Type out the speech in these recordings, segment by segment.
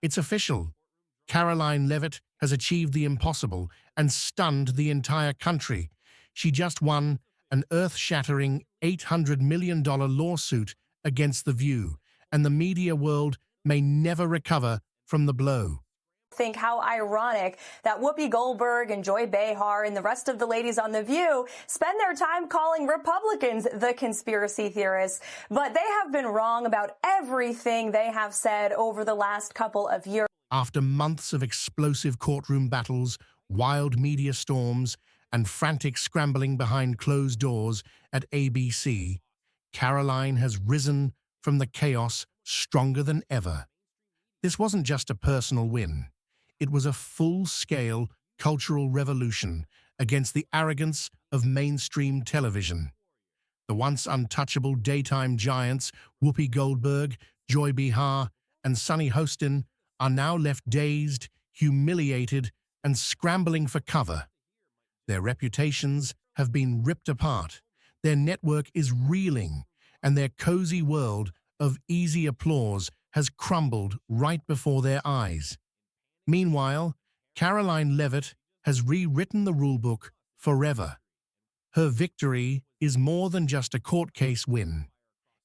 It's official. Karoline Leavitt has achieved the impossible and stunned the entire country. She just won an earth-shattering $800 million lawsuit against The View, and the media world may never recover from the blow. Think how ironic that Whoopi Goldberg and Joy Behar and the rest of the ladies on The View spend their time calling Republicans the conspiracy theorists. But they have been wrong about everything they have said over the last couple of years. After months of explosive courtroom battles, wild media storms, and frantic scrambling behind closed doors at ABC, Karoline has risen from the chaos stronger than ever. This wasn't just a personal win. It was a full-scale cultural revolution against the arrogance of mainstream television. The once untouchable daytime giants Whoopi Goldberg, Joy Behar, and Sunny Hostin are now left dazed, humiliated, and scrambling for cover. Their reputations have been ripped apart, their network is reeling, and their cozy world of easy applause has crumbled right before their eyes. Meanwhile, Karoline Leavitt has rewritten the rulebook forever. Her victory is more than just a court case win.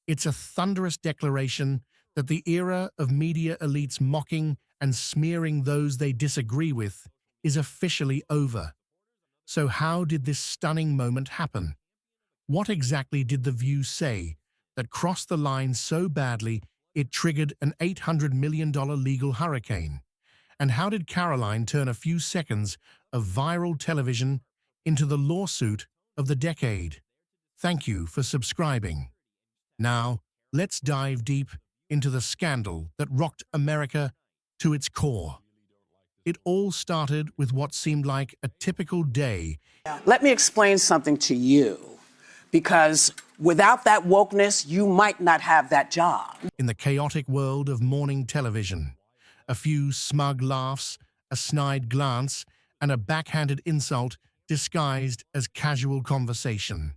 It's a thunderous declaration that the era of media elites mocking and smearing those they disagree with is officially over. So how did this stunning moment happen? What exactly did The View say that crossed the line so badly it triggered an $800 million legal hurricane? And how did Karoline turn a few seconds of viral television into the lawsuit of the decade? Thank you for subscribing. Now, let's dive deep into the scandal that rocked America to its core. It all started with what seemed like a typical day. Let me explain something to you, because without that wokeness, you might not have that job. In the chaotic world of morning television, a few smug laughs, a snide glance, and a backhanded insult disguised as casual conversation.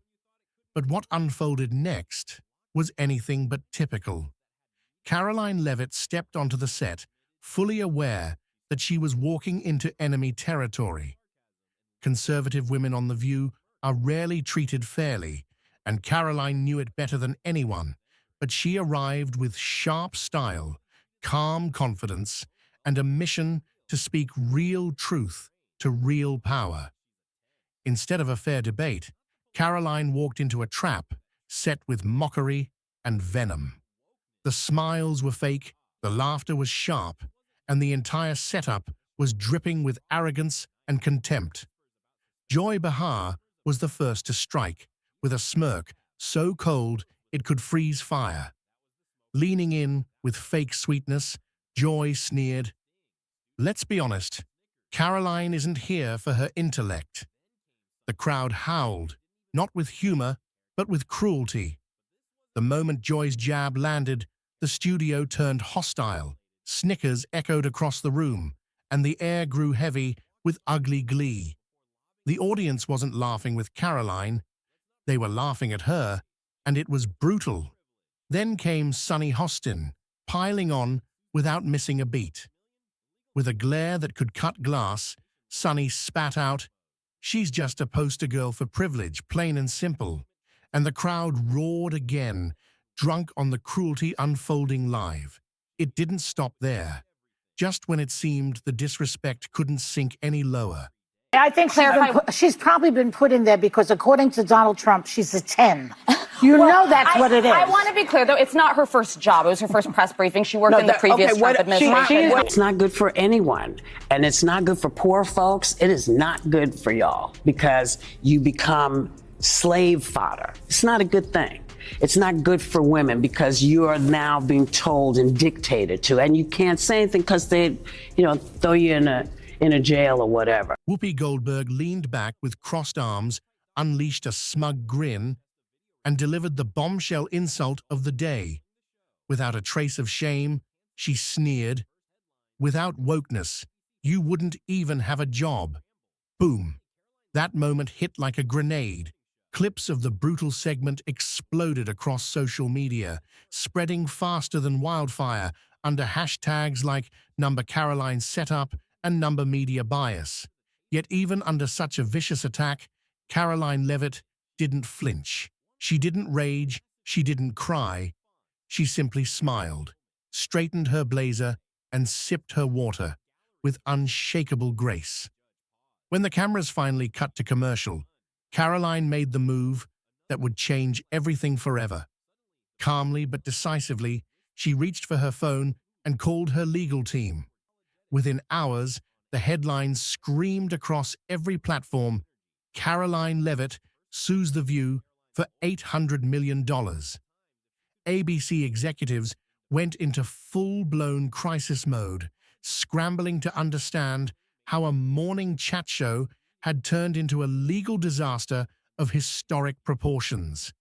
But what unfolded next was anything but typical. Karoline Leavitt stepped onto the set, fully aware that she was walking into enemy territory. Conservative women on The View are rarely treated fairly, and Karoline knew it better than anyone, but she arrived with sharp style, calm confidence, and a mission to speak real truth to real power. Instead of a fair debate, Karoline walked into a trap set with mockery and venom. The smiles were fake, the laughter was sharp, and the entire setup was dripping with arrogance and contempt. Joy Behar was the first to strike, with a smirk so cold it could freeze fire. Leaning in with fake sweetness, Joy sneered, "Let's be honest, Karoline isn't here for her intellect." The crowd howled, not with humor, but with cruelty. The moment Joy's jab landed, the studio turned hostile. Snickers echoed across the room, and the air grew heavy with ugly glee. The audience wasn't laughing with Karoline. They were laughing at her, and it was brutal. Then came Sunny Hostin, piling on without missing a beat. With a glare that could cut glass, Sunny spat out, "She's just a poster girl for privilege, plain and simple." And the crowd roared again, drunk on the cruelty unfolding live. It didn't stop there. Just when it seemed the disrespect couldn't sink any lower. I think she's probably been put in there because, according to Donald Trump, she's a 10. You know that's what it is. I want to be clear, though. It's not her first job. It was her first press briefing. She worked in the previous Trump administration. It's not good for anyone. And it's not good for poor folks. It is not good for y'all because you become slave fodder. It's not a good thing. It's not good for women because you are now being told and dictated to, and you can't say anything because they, throw you in a jail or whatever. Whoopi Goldberg leaned back with crossed arms, unleashed a smug grin, and delivered the bombshell insult of the day. Without a trace of shame, she sneered, "Without wokeness, you wouldn't even have a job." Boom. That moment hit like a grenade. Clips of the brutal segment exploded across social media, spreading faster than wildfire under hashtags like #Caroline Setup and #Media Bias. Yet even under such a vicious attack, Karoline Leavitt didn't flinch. She didn't rage, she didn't cry. She simply smiled, straightened her blazer, and sipped her water with unshakable grace. When the cameras finally cut to commercial, Karoline made the move that would change everything forever. Calmly but decisively, she reached for her phone and called her legal team. Within hours, the headlines screamed across every platform, "Karoline Leavitt sues The View for $800 million." ABC executives went into full-blown crisis mode, scrambling to understand how a morning chat show had turned into a legal disaster of historic proportions.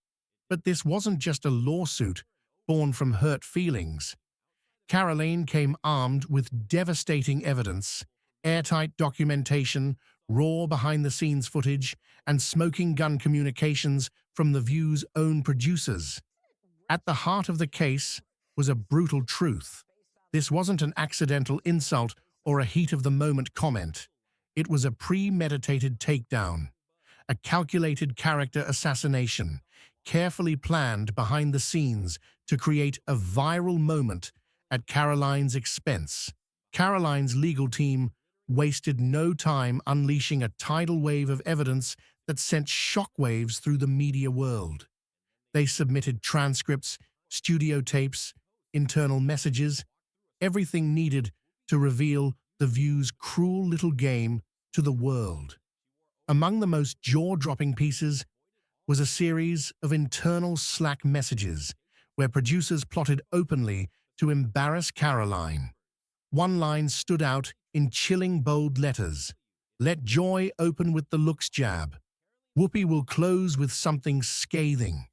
But this wasn't just a lawsuit born from hurt feelings. Karoline came armed with devastating evidence, airtight documentation, raw behind-the-scenes footage, and smoking gun communications from The View's own producers. At the heart of the case was a brutal truth. This wasn't an accidental insult or a heat-of-the-moment comment. It was a premeditated takedown, a calculated character assassination, carefully planned behind the scenes to create a viral moment at Karoline's expense. Karoline's legal team wasted no time unleashing a tidal wave of evidence that sent shockwaves through the media world. They submitted transcripts, studio tapes, internal messages, everything needed to reveal The View's cruel little game to the world. Among the most jaw-dropping pieces was a series of internal Slack messages where producers plotted openly to embarrass Karoline. One line stood out in chilling bold letters: "Let joy open with the looks jab. Whoopi will close with something scathing."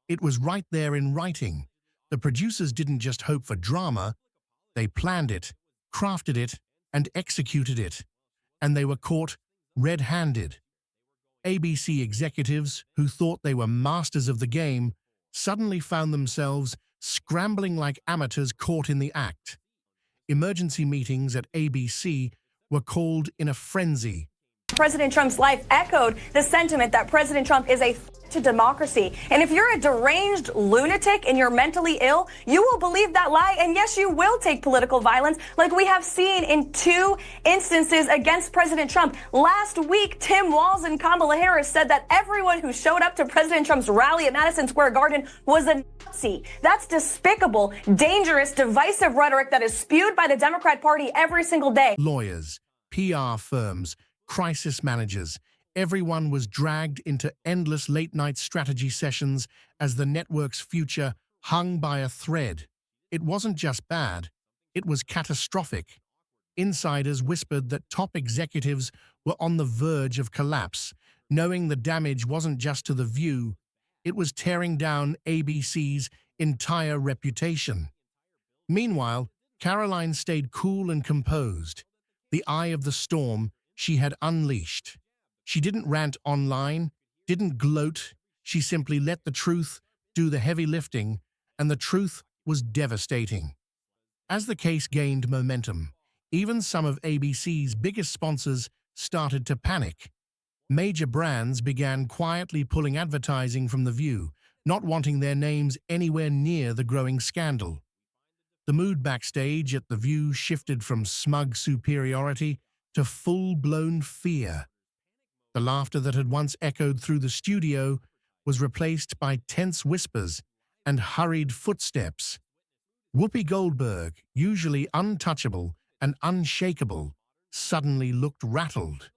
It was right there in writing. The producers didn't just hope for drama, they planned it, crafted it, and executed it. And they were caught red-handed. ABC executives, who thought they were masters of the game, suddenly found themselves scrambling like amateurs caught in the act. Emergency meetings at ABC were called in a frenzy. President Trump's life echoed the sentiment that President Trump is a threat to democracy. And if you're a deranged lunatic and you're mentally ill, you will believe that lie. And yes, you will take political violence like we have seen in 2 instances against President Trump. Last week, Tim Walz and Kamala Harris said that everyone who showed up to President Trump's rally at Madison Square Garden was a Nazi. That's despicable, dangerous, divisive rhetoric that is spewed by the Democrat Party every single day. Lawyers, PR firms, crisis managers, everyone was dragged into endless late-night strategy sessions as the network's future hung by a thread. It wasn't just bad, it was catastrophic. Insiders whispered that top executives were on the verge of collapse, knowing the damage wasn't just to The View, it was tearing down ABC's entire reputation. Meanwhile, Karoline stayed cool and composed, the eye of the storm she had unleashed. She didn't rant online, didn't gloat, she simply let the truth do the heavy lifting, and the truth was devastating. As the case gained momentum, even some of ABC's biggest sponsors started to panic. Major brands began quietly pulling advertising from The View, not wanting their names anywhere near the growing scandal. The mood backstage at The View shifted from smug superiority to full-blown fear. The laughter that had once echoed through the studio was replaced by tense whispers and hurried footsteps. Whoopi Goldberg, usually untouchable and unshakable, suddenly looked rattled.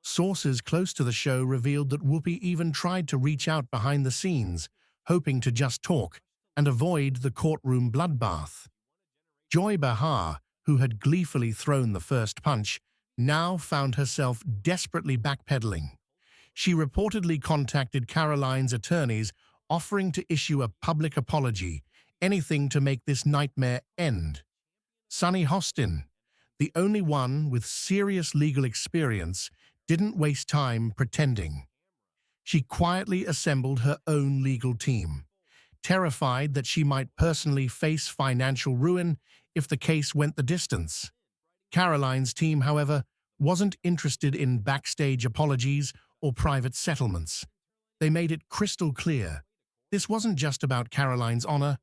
Sources close to the show revealed that Whoopi even tried to reach out behind the scenes, hoping to just talk and avoid the courtroom bloodbath. Joy Behar, who had gleefully thrown the first punch, now found herself desperately backpedaling. She reportedly contacted Karoline's attorneys, offering to issue a public apology, anything to make this nightmare end. Sunny Hostin, the only one with serious legal experience, didn't waste time pretending. she quietly assembled her own legal team, terrified that she might personally face financial ruin if the case went the distance. Karoline's team, however, wasn't interested in backstage apologies or private settlements. They made it crystal clear this wasn't just about Karoline's honor,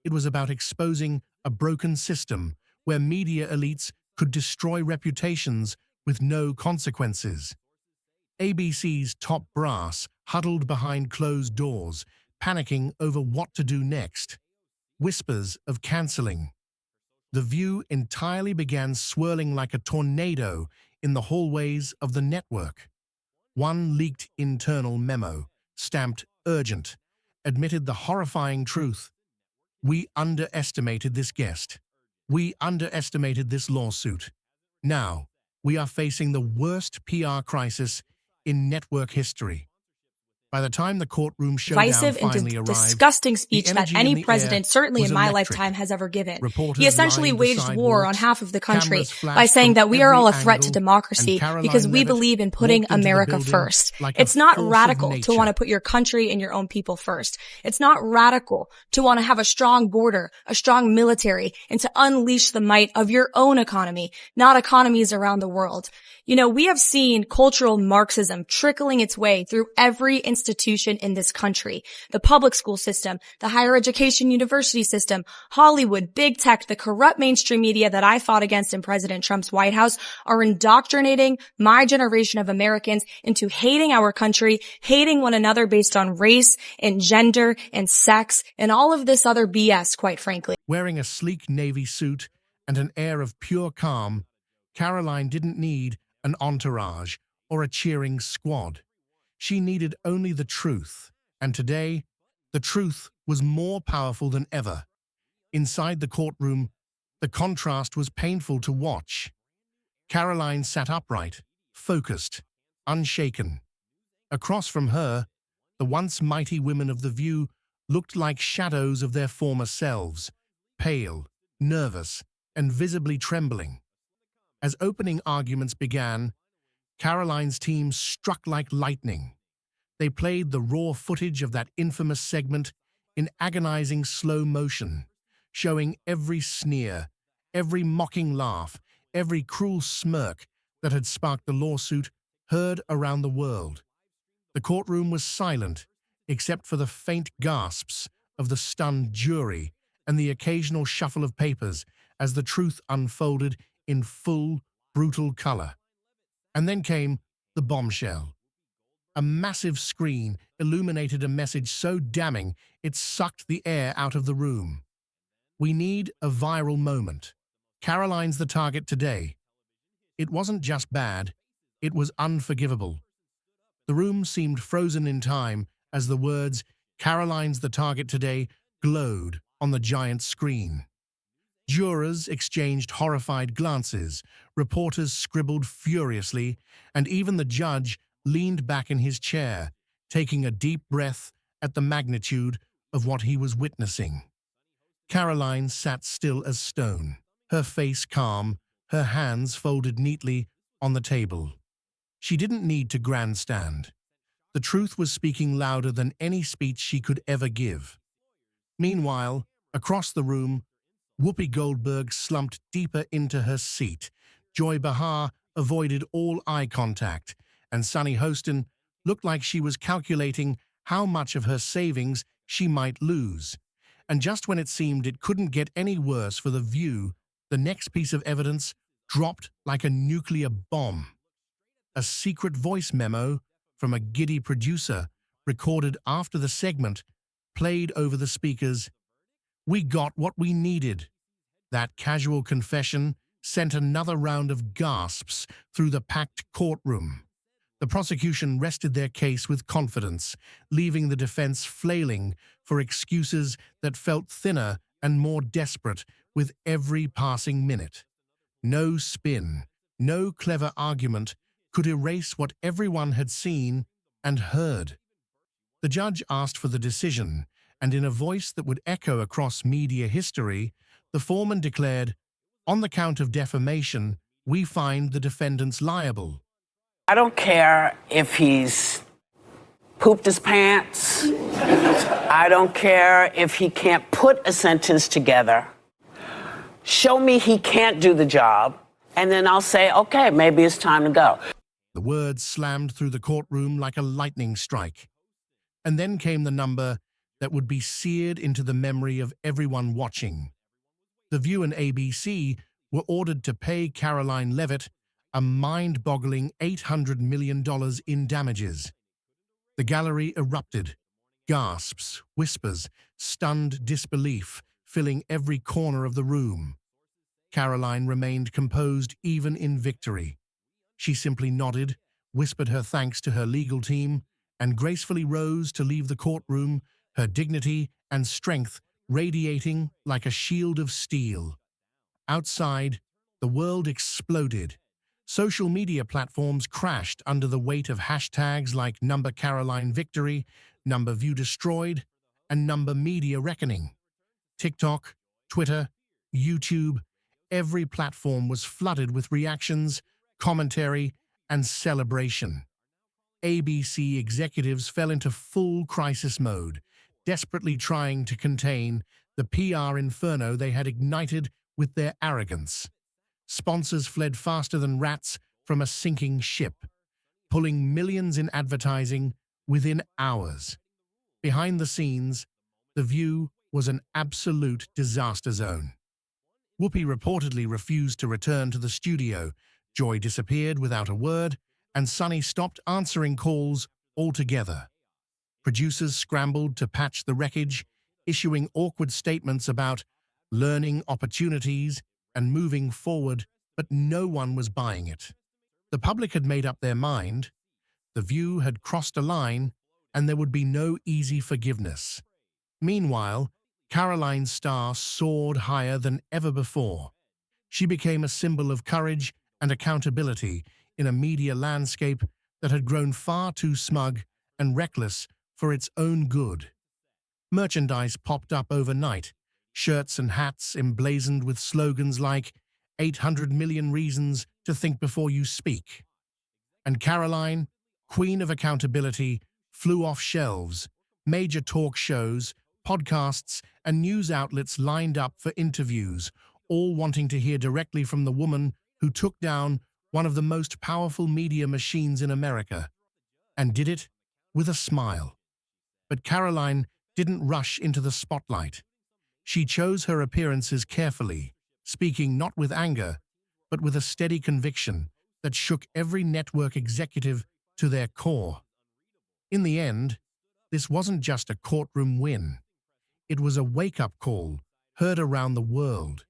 it was about exposing a broken system where media elites could destroy reputations with no consequences. ABC's top brass huddled behind closed doors, panicking over what to do next. Whispers of cancelling. The View entirely began swirling like a tornado in the hallways of the network. One leaked internal memo, stamped urgent, admitted the horrifying truth. We underestimated this guest. We underestimated this lawsuit. Now, we are facing the worst PR crisis in network history. By the time the courtroom showdown Divisive and finally arrived, disgusting speech the that energy in any the president, air certainly was in my electric. lifetime, has ever given. Reporters He essentially lined the waged war on sidewalks, half of the country cameras flashed by saying from that we are every all a threat to angle, democracy and Karoline because we Leavitt believe in putting walked into the America building first. like a It's not force of radical to nature. want to put your country and your own people first. It's not radical to want to have a strong border, a strong military, and to unleash the might of your own economy, not economies around the world. You know, we have seen cultural Marxism trickling its way through every institution in this country. The public school system, the higher education university system, Hollywood, big tech, the corrupt mainstream media that I fought against in President Trump's White House are indoctrinating my generation of Americans into hating our country, hating one another based on race and gender and sex and all of this other BS, quite frankly. Wearing a sleek navy suit and an air of pure calm, Karoline didn't need an entourage or a cheering squad. She needed only the truth, and today, the truth was more powerful than ever. Inside the courtroom, the contrast was painful to watch. Karoline sat upright, focused, unshaken. Across from her, the once mighty women of the View looked like shadows of their former selves, pale, nervous, and visibly trembling. As opening arguments began, Karoline's team struck like lightning. They played the raw footage of that infamous segment in agonizing slow motion, showing every sneer, every mocking laugh, every cruel smirk that had sparked the lawsuit heard around the world. The courtroom was silent, except for the faint gasps of the stunned jury and the occasional shuffle of papers as the truth unfolded in full, brutal color. And then came the bombshell. A massive screen illuminated a message so damning it sucked the air out of the room. We need a viral moment. Karoline's the target today. It wasn't just bad, it was unforgivable. The room seemed frozen in time as the words, "Karoline's the target today," glowed on the giant screen. Jurors exchanged horrified glances, reporters scribbled furiously, and even the judge leaned back in his chair, taking a deep breath at the magnitude of what he was witnessing. Karoline sat still as stone, her face calm, her hands folded neatly on the table. She didn't need to grandstand. The truth was speaking louder than any speech she could ever give. Meanwhile, across the room, Whoopi Goldberg slumped deeper into her seat. Joy Behar avoided all eye contact, and Sunny Hostin looked like she was calculating how much of her savings she might lose. And just when it seemed it couldn't get any worse for The View, the next piece of evidence dropped like a nuclear bomb. A secret voice memo from a giddy producer, recorded after the segment, played over the speakers. "We got what we needed." That casual confession sent another round of gasps through the packed courtroom. The prosecution rested their case with confidence, leaving the defense flailing for excuses that felt thinner and more desperate with every passing minute. No spin, no clever argument could erase what everyone had seen and heard. The judge asked for the decision, and in a voice that would echo across media history, the foreman declared, "On the count of defamation, we find the defendants liable." I don't care if he's pooped his pants. I don't care if he can't put a sentence together. Show me he can't do the job, and then I'll say, okay, maybe it's time to go. The words slammed through the courtroom like a lightning strike. And then came the number that would be seared into the memory of everyone watching. The View and ABC were ordered to pay Karoline Leavitt a mind-boggling $800 million in damages. The gallery erupted. Gasps, whispers, stunned disbelief filling every corner of the room. Karoline remained composed even in victory. She simply nodded, whispered her thanks to her legal team, and gracefully rose to leave the courtroom, her dignity and strength radiating like a shield of steel. Outside, the world exploded. Social media platforms crashed under the weight of hashtags like #Karoline Victory, #View Destroyed, and #Media Reckoning. TikTok, Twitter, YouTube, every platform was flooded with reactions, commentary, and celebration. ABC executives fell into full crisis mode, desperately trying to contain the PR inferno they had ignited with their arrogance. Sponsors fled faster than rats from a sinking ship, pulling millions in advertising within hours. Behind the scenes, The View was an absolute disaster zone. Whoopi reportedly refused to return to the studio, Joy disappeared without a word, and Sunny stopped answering calls altogether. Producers scrambled to patch the wreckage, issuing awkward statements about learning opportunities and moving forward, but no one was buying it. The public had made up their mind. The View had crossed a line, and there would be no easy forgiveness. Meanwhile, Karoline's star soared higher than ever before. She became a symbol of courage and accountability in a media landscape that had grown far too smug and reckless for its own good. Merchandise popped up overnight, shirts and hats emblazoned with slogans like 800 million reasons to think before you speak. And Karoline, queen of accountability, flew off shelves. Major talk shows, podcasts, and news outlets lined up for interviews, all wanting to hear directly from the woman who took down one of the most powerful media machines in America, and did it with a smile. But Karoline didn't rush into the spotlight. She chose her appearances carefully, speaking not with anger, but with a steady conviction that shook every network executive to their core. In the end, this wasn't just a courtroom win. It was a wake-up call heard around the world.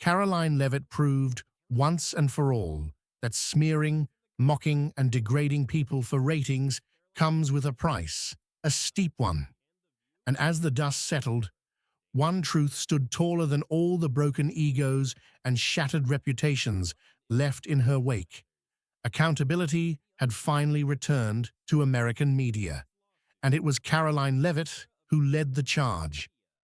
Karoline Leavitt proved, once and for all, that smearing, mocking, and degrading people for ratings comes with a price, a steep one. And as the dust settled, one truth stood taller than all the broken egos and shattered reputations left in her wake. Accountability had finally returned to American media, and it was Karoline Leavitt who led the charge.